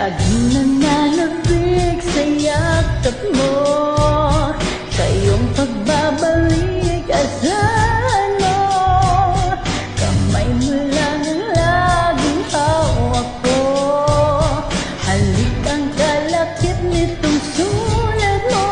Laging nananabik sa yakap mo, sa iyong pagbabalik asahan mo. Kamay mo lang ang laging hawak ko, halik ang kalakip nitong sulat mo.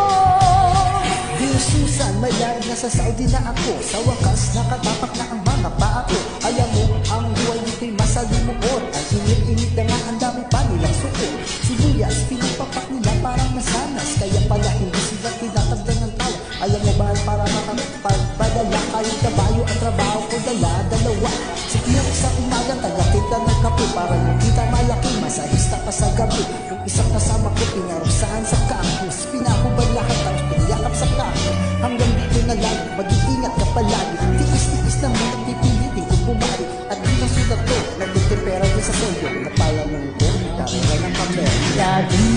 Di Susan, may lahat na sa Saudi na ako. Sa wakas, nakatapak na ang mga paa ko. Alam mo, ang buhay nito'y masalimuot. Ang init-init na nga, ang dami pa nilang suko. Sibuyas, pinapapak nila parang masanas. Kaya pala hindi sila tinatagdan ng tawa. Alam mo ba, para makapagpadala kayong kabayo, ang trabaho ko dala-dalawa. Sikmok sa umaga, tagapit ka ng kape. Para yung kita malaki, masahista pa sa gabi. Yung isang kasama ko, pinarusahan sa campus. Pinahubad lahat, tapos piniyakap sa kapo. Hanggang dito na lang, mag-iingat ka palagi. Tiis-tiis lang mo, pipilitin kung bumari. At dito sulat ko, nagtitipera din sa solyo. Napala mo ito, karera ng papel. Laging